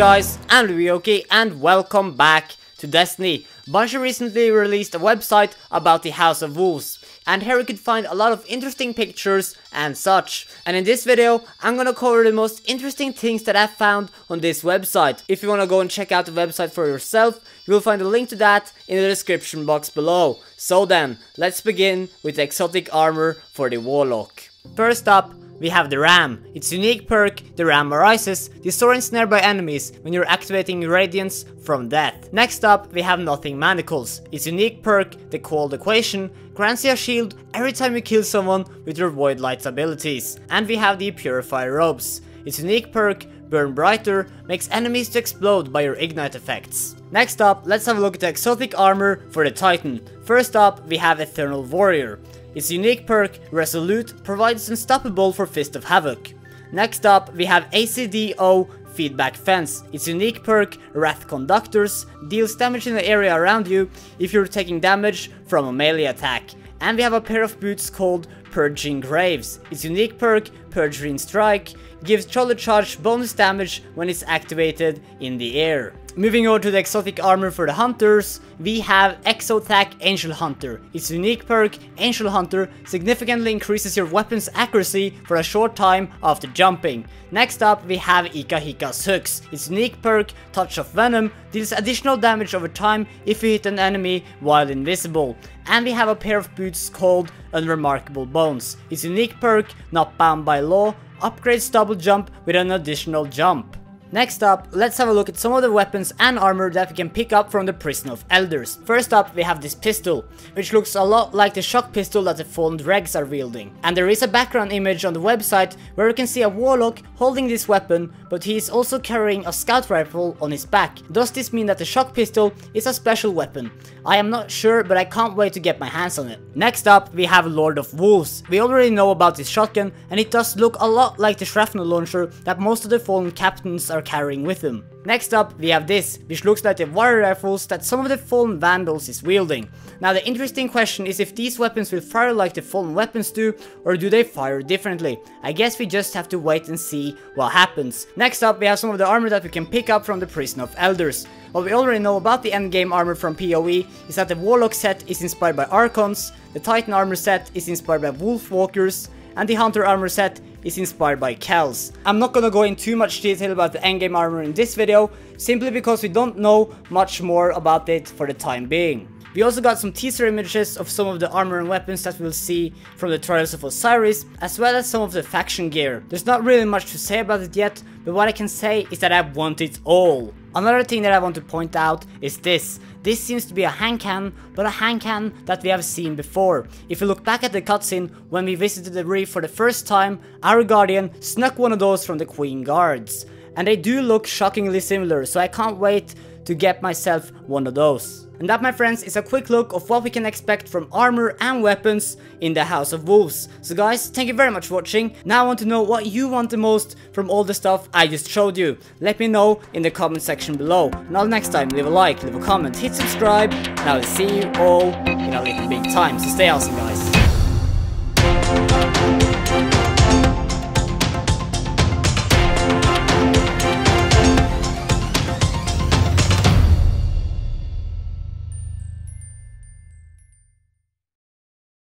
guys, I'm LittleBigOkey and welcome back to Destiny. Bungie recently released a website about the House of Wolves, and here you can find a lot of interesting pictures and such. And in this video, I'm gonna cover the most interesting things that I've found on this website. If you wanna go and check out the website for yourself, you will find a link to that in the description box below. So then, let's begin with the exotic armor for the Warlock. First up, we have the Ram. Its unique perk, the Ram arises, destroys nearby enemies when you're activating Radiance from death. Next up, we have Nothing Manacles. Its unique perk, the Cold Equation, grants you a shield every time you kill someone with your Void Light abilities. And we have the Purifier Robes. Its unique perk, Burn Brighter, makes enemies to explode by your ignite effects. Next up, let's have a look at the exotic armor for the Titan. First up, we have Eternal Warrior. Its unique perk, Resolute, provides Unstoppable for Fist of Havoc. Next up, we have ACDO Feedback Fence. Its unique perk, Wrath Conductors, deals damage in the area around you if you're taking damage from a melee attack. And we have a pair of boots called Peregrine Graves. Its unique perk, Peregrine Strike, gives Shoulder Charge bonus damage when it's activated in the air. Moving over to the exotic armor for the hunters, we have ExoTac Angel Hunter. Its unique perk, Angel Hunter, significantly increases your weapon's accuracy for a short time after jumping. Next up, we have Ikaheka's Hooks. Its unique perk, Touch of Venom, deals additional damage over time if you hit an enemy while invisible. And we have a pair of boots called Unremarkable Bones. Its unique perk, Not Bound by Law, upgrades double jump with an additional jump. Next up, let's have a look at some of the weapons and armor that we can pick up from the Prison of Elders. First up, we have this pistol, which looks a lot like the shock pistol that the fallen dregs are wielding. And there is a background image on the website where you can see a Warlock holding this weapon, but he is also carrying a scout rifle on his back. Does this mean that the shock pistol is a special weapon? I am not sure, but I can't wait to get my hands on it. Next up, we have Lord of Wolves. We already know about this shotgun, and it does look a lot like the shrapnel launcher that most of the fallen captains are carrying with them. Next up, we have this, which looks like the water rifles that some of the fallen vandals is wielding. Now the interesting question is if these weapons will fire like the fallen weapons do, or do they fire differently? I guess we just have to wait and see what happens. Next up, we have some of the armor that we can pick up from the Prison of Elders. What we already know about the endgame armor from PoE is that the Warlock set is inspired by Archons, the Titan armor set is inspired by Wolfwalkers, and the Hunter armor set is inspired by Kells. I'm not gonna go in too much detail about the endgame armor in this video, simply because we don't know much more about it for the time being. We also got some teaser images of some of the armor and weapons that we'll see from the Trials of Osiris, as well as some of the faction gear. There's not really much to say about it yet, but what I can say is that I want it all. Another thing that I want to point out is this. This seems to be a hand cannon, but a hand cannon that we have seen before. If you look back at the cutscene when we visited the reef for the first time, our Guardian snuck one of those from the Queen Guards. And they do look shockingly similar, so I can't wait to get myself one of those. And that, my friends, is a quick look of what we can expect from armor and weapons in the House of Wolves. So guys, thank you very much for watching. Now I want to know what you want the most from all the stuff I just showed you. Let me know in the comment section below. And until next time, leave a like, leave a comment, hit subscribe, and I will see you all in a little big time. So stay awesome, guys.